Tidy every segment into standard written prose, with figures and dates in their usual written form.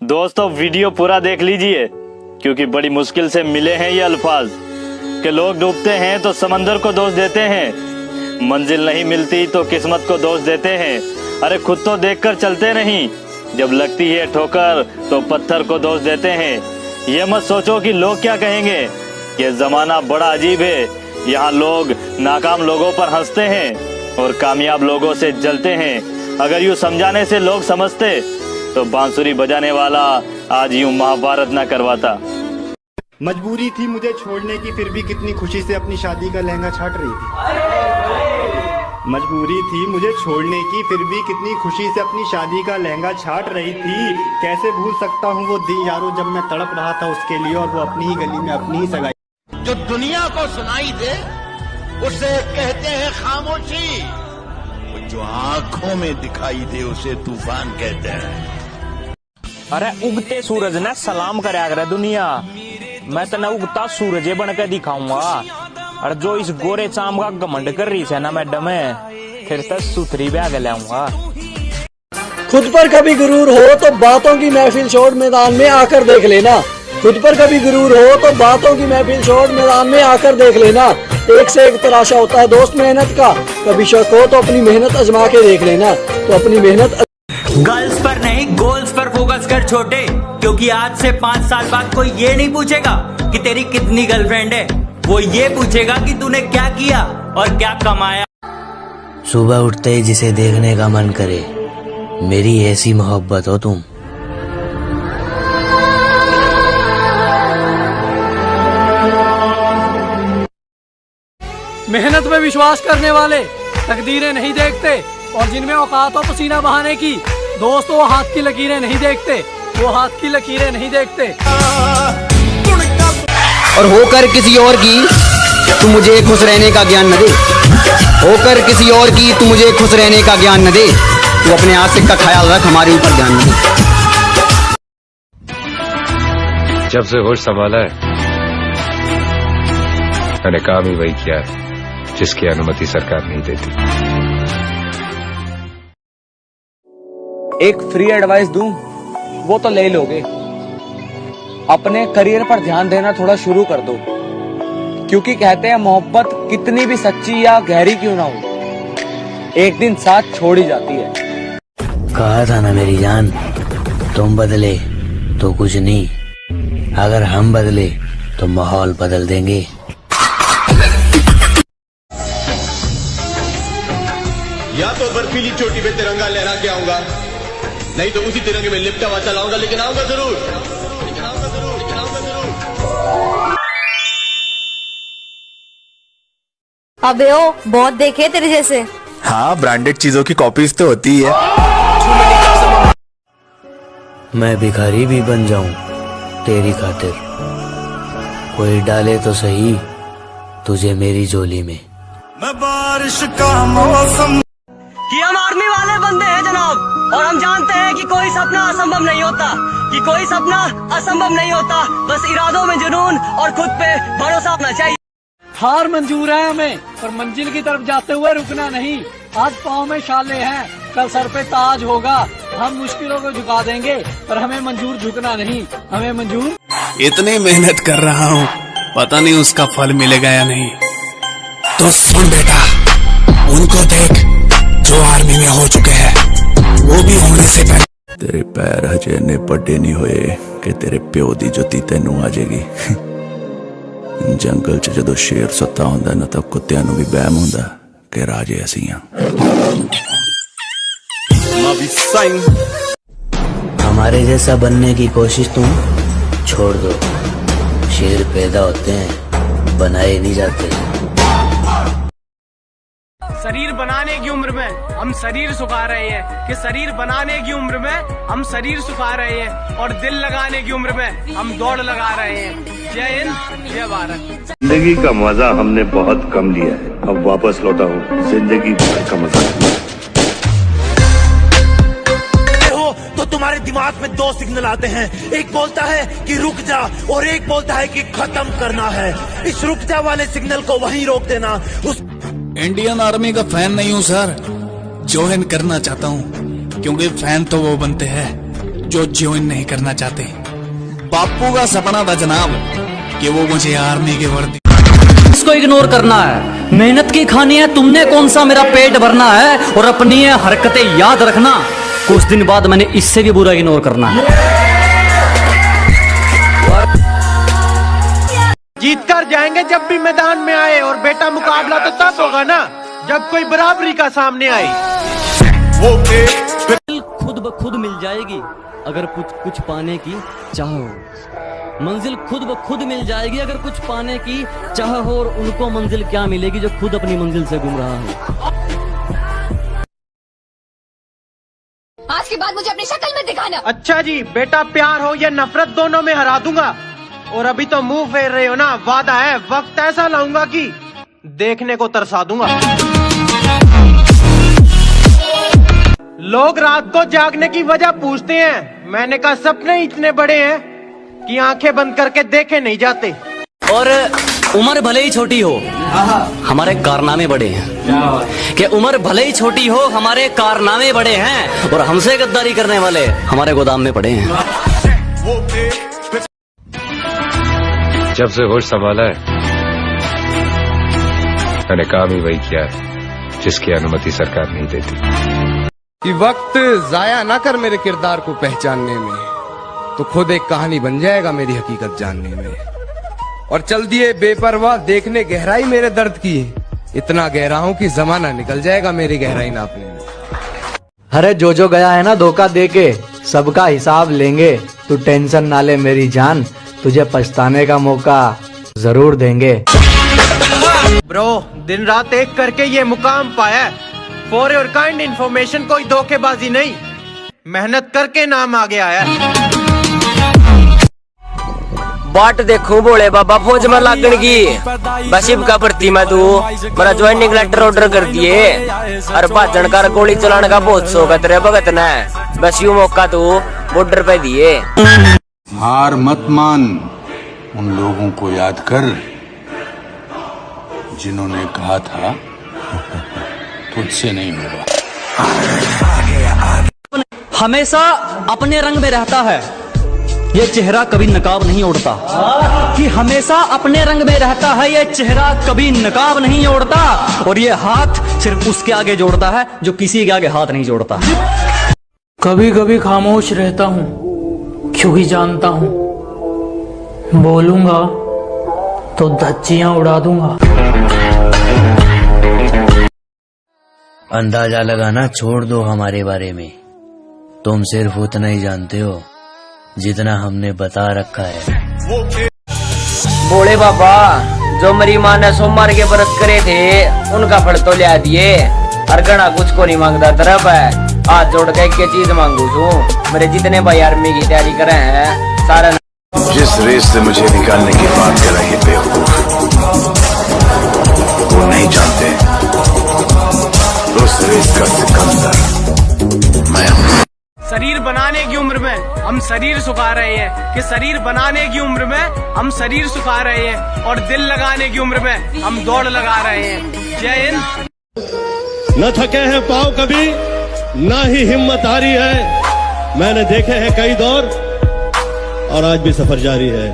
दोस्तों वीडियो पूरा देख लीजिए क्योंकि बड़ी मुश्किल से मिले हैं ये अल्फाज कि लोग डूबते हैं तो समंदर को दोष देते हैं, मंजिल नहीं मिलती तो किस्मत को दोष देते हैं। अरे खुद तो देखकर चलते नहीं, जब लगती है ठोकर तो पत्थर को दोष देते हैं। ये मत सोचो कि लोग क्या कहेंगे, ये जमाना बड़ा अजीब है। यहाँ लोग नाकाम लोगों पर हंसते हैं और कामयाब लोगों से जलते हैं। अगर यूँ समझाने से लोग समझते तो बांसुरी बजाने वाला आज यूँ महाभारत न करवाता। मजबूरी थी मुझे छोड़ने की, फिर भी कितनी खुशी से अपनी शादी का लहंगा छाट रही थी। मजबूरी थी मुझे छोड़ने की, फिर भी कितनी खुशी से अपनी शादी का लहंगा छाट रही थी। कैसे भूल सकता हूँ वो दिन यारो जब मैं तड़प रहा था उसके लिए, और वो अपनी ही गली में अपनी ही सगाई। जो दुनिया को सुनाई दे उसे कहते हैं खामोशी, जो आंखों में दिखाई दे उसे तूफान कहते हैं। अरे उगते सूरज ने सलाम करया करे दुनिया, मैं तना उगता सूरज बन के दिखाऊंगा। और जो इस गोरे चाम का घमंड कर रही है ना मैडम, फिर तक सुथरी बैग लाऊंगा। खुद पर कभी गुरूर हो तो बातों की महफिल छोड़ मैदान में आकर देख लेना। खुद पर कभी गुरूर हो तो बातों की महफिल छोड़ मैदान में आकर देख लेना। एक से एक तराशा होता है दोस्त मेहनत का, कभी शक हो तो अपनी मेहनत आजमा के देख लेना। तो अपनी मेहनत गर्ल्स पर नहीं गोल्स पर फोकस कर छोटे, क्योंकि आज से 5 साल बाद कोई ये नहीं पूछेगा कि तेरी कितनी गर्लफ्रेंड है, वो ये पूछेगा कि तूने क्या किया और क्या कमाया। सुबह उठते ही जिसे देखने का मन करे, मेरी ऐसी मोहब्बत हो तुम। मेहनत में विश्वास करने वाले तकदीरें नहीं देखते, और जिनमें औकात हो पसीना बहाने की, दोस्त वो हाथ की लकीरें नहीं देखते, वो हाथ की लकीरें नहीं देखते। और होकर किसी और की तू मुझे खुश रहने का ज्ञान न दे, होकर किसी और की तू मुझे खुश रहने का ज्ञान न दे। तू अपने आशिक का ख्याल रख, हमारे ऊपर ध्यान न दे। जब से होश संभाला है मैंने काम ही वही किया है जिसकी अनुमति सरकार नहीं देती। एक फ्री एडवाइस दूं, वो तो ले लोगे। अपने करियर पर ध्यान देना थोड़ा शुरू कर दो, क्योंकि कहते हैं मोहब्बत कितनी भी सच्ची या गहरी क्यों ना हो, एक दिन साथ छोड़ ही जाती है। कहा था ना मेरी जान, तुम बदले तो कुछ नहीं, अगर हम बदले तो माहौल बदल देंगे। या तो बर्फीली चोटी पे तिरंगा लहरा के आऊंगा, नहीं तो उसी तिरंगे में लिपटा हुआ चलाऊंगा, लेकिन आऊंगा जरूर, लेकिन आऊंगा जरूर, लेकिन आऊंगा जरूर। अबे ओ बहुत देखे तेरे जैसे। हाँ, ब्रांडेड चीजों की कॉपीज तो होती है। मैं भिखारी भी बन जाऊं तेरी खातिर, कोई डाले तो सही तुझे मेरी झोली में। मैं बारिश का मौसम कि हम आर्मी वाले बंदे हैं जनाब, और हम जानते हैं कि कोई सपना असंभव नहीं होता, कि कोई सपना असंभव नहीं होता, बस इरादों में जुनून और खुद पे भरोसा होना चाहिए। हार मंजूर है हमें, पर मंजिल की तरफ जाते हुए रुकना नहीं। आज पाँव में शाले हैं, कल सर पे ताज होगा। हम मुश्किलों को झुका देंगे, पर हमें मंजूर झुकना नहीं, हमें मंजूर। इतनी मेहनत कर रहा हूँ, पता नहीं उसका फल मिलेगा या नहीं। तो सुन बेटा, उनको देख जो आर्मी में हो चुके हैं, वो भी होने से पहले। तेरे पैर हजे ने पड्डे नहीं होए कि तेरे प्यो दी जुत्ती तेनू आ जाएगी। जंगल च जदों शेर सुत्ता हुंदा ना, तां कुत्तियां नूं भी बहम हुंदा कि राजे असीं हां। हमारे जैसा बनने की कोशिश तुम छोड़ दो, शेर पैदा होते हैं बनाए नहीं जाते। शरीर बनाने की उम्र में हम शरीर सुखा रहे हैं, कि शरीर बनाने की उम्र में हम शरीर सुखा रहे हैं, और दिल लगाने की उम्र में हम दौड़ लगा रहे हैं। जय हिंद, जय भारत। जिंदगी का मजा हमने बहुत कम लिया है, अब वापस लौटा हूँ जिंदगी भर का मजा। तो तुम्हारे दिमाग में 2 सिग्नल आते हैं, एक बोलता है कि रुक जा और एक बोलता है कि खत्म करना है। इस रुक जा वाले सिग्नल को वहीं रोक देना। उस इंडियन आर्मी का फैन नहीं हूँ सर, ज्वाइन करना चाहता हूँ, क्योंकि फैन तो वो बनते हैं जो ज्वाइन नहीं करना चाहते। बापू का सपना था जनाब कि वो मुझे आर्मी के वर्दी। इसको इग्नोर करना है, मेहनत की खानी है, तुमने कौन सा मेरा पेट भरना है, और अपनी हरकतें याद रखना, कुछ दिन बाद मैंने इससे भी बुरा इग्नोर करना है। जीत कर जाएंगे जब भी मैदान में आए, और बेटा मुकाबला तो तब होगा ना जब कोई बराबरी का सामने आए। खुद ब खुद मिल जाएगी अगर कुछ पाने की चाह हो, मंजिल खुद ब खुद मिल जाएगी अगर कुछ पाने की चाह हो, और उनको मंजिल क्या मिलेगी जो खुद अपनी मंजिल से गुम रहा हो। आज के बाद मुझे अपनी शक्ल में दिखाना। अच्छा जी, बेटा प्यार हो या नफरत दोनों में हरा दूंगा। और अभी तो मुंह फेर रहे हो ना, वादा है वक्त ऐसा लाऊंगा कि देखने को तरसा दूंगा। लोग रात को जागने की वजह पूछते हैं, मैंने कहा सपने इतने बड़े हैं कि आंखें बंद करके देखे नहीं जाते। और उम्र भले ही छोटी हो हमारे कारनामे बड़े हैं, कि उम्र भले ही छोटी हो हमारे कारनामे बड़े हैं, और हमसे गद्दारी करने वाले हमारे गोदाम में पड़े हैं। जब से होश संभाला है मैंने काम ही वही किया है जिसकी अनुमति सरकार नहीं देती। कि वक्त जाया ना कर मेरे किरदार को पहचानने में, तो खुद एक कहानी बन जाएगा मेरी हकीकत जानने में। और चल दिए बेपरवाह देखने गहराई मेरे दर्द की, इतना गहरा हूं कि जमाना निकल जाएगा मेरी गहराई नापने में। अरे जो गया है ना धोखा दे के, सबका हिसाब लेंगे, तू टेंशन ना ले मेरी जान, तुझे पछताने का मौका जरूर देंगे। ब्रो, दिन रात एक करके ये मुकाम पाया, फॉर योर काइंड इन्फॉर्मेशन, कोई धोखेबाजी नहीं, मेहनत करके नाम आगे आया। बाट देखो बोले बाबा फौज में लागण की, बशिब का भर्ती में तू मेरा ज्वाइनिंग लेटर ऑर्डर कर दिए, और भाजन कर गोली चलाने का बहुत शौक है तेरे भगत ने, बस यू मौका तू बॉर्डर पे दिए। हार मत मान, उन लोगों को याद कर जिन्होंने कहा था तुझसे नहीं होगा। हमेशा अपने रंग में रहता है, ये चेहरा कभी नकाब नहीं ओढ़ता, कि हमेशा अपने रंग में रहता है, ये चेहरा कभी नकाब नहीं ओढ़ता, और ये हाथ सिर्फ उसके आगे जोड़ता है जो किसी के आगे हाथ नहीं जोड़ता। कभी कभी खामोश रहता हूँ क्योंकि जानता हूँ बोलूंगा तो धज्जियां उड़ा दूंगा। अंदाजा लगाना छोड़ दो हमारे बारे में, तुम सिर्फ उतना ही जानते हो जितना हमने बता रखा है। बोले बाबा, जो मेरी माँ ने सोमवार के व्रत करे थे उनका फल तो लिया दिए, और घना कुछ को नहीं मांगता तरफ है, हाथ जोड़ के एक चीज मांगू छू, मेरे जितने भाई आर्मी की तैयारी करे हैं सारा। जिस रेस से मुझे निकालने की बात कर रहे बेवकूफ, वो नहीं जानते उस रेस का सिकंदर मैं हूँ। शरीर बनाने की उम्र में हम शरीर सुखा रहे हैं, कि शरीर बनाने की उम्र में हम शरीर सुखा रहे हैं, और दिल लगाने की उम्र में हम दौड़ लगा रहे हैं। जय हिंद। न थके हैं पाँव कभी, ना ही हिम्मत हारी है, मैंने देखे हैं कई दौर और आज भी सफर जारी है।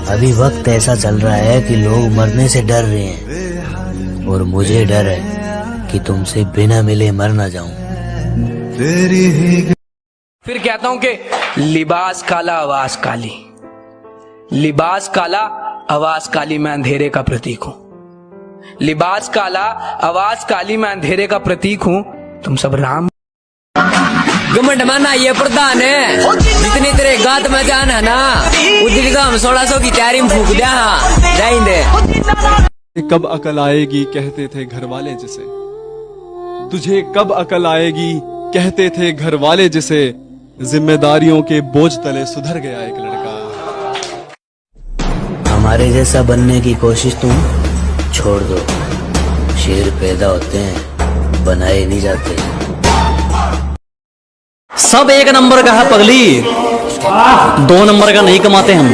अभी वक्त ऐसा चल रहा है कि लोग मरने से डर रहे हैं, और मुझे डर है कि तुमसे बिना मिले मर ना जाऊं। फिर कहता हूं कि लिबास काला आवाज काली, लिबास काला आवाज काली, मैं अंधेरे का प्रतीक हूं। लिबास काला आवाज काली, मैं अंधेरे का प्रतीक हूं। तुम सब राम घमंड माना ये प्रधान है, जितनी तेरे गात में जान है ना, उतनी का हम 1600 की तैयारी में फूक दिया। जाएंगे। कब अकल आएगी कहते थे घर वाले जिसे, तुझे कब अकल आएगी कहते थे घर वाले जिसे, जिम्मेदारियों के बोझ तले सुधर गया एक लड़का। हमारे जैसा बनने की कोशिश तुम छोड़ दो, शेर पैदा होते हैं बनाए नहीं जाते। सब एक नंबर का है पगली, 2 नंबर का नहीं कमाते हम।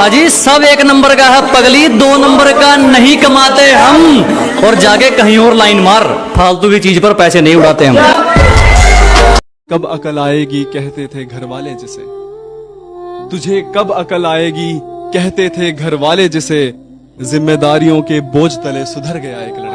अजी सब एक नंबर का है पगली, 2 नंबर का नहीं कमाते हम, और जाके कहीं और लाइन मार, फालतू की चीज पर पैसे नहीं उड़ाते हम। कब अकल आएगी कहते थे घर वाले जिसे, तुझे कब अकल आएगी कहते थे घर वाले जिसे, जिम्मेदारियों के बोझ तले सुधर गया एक लड़का।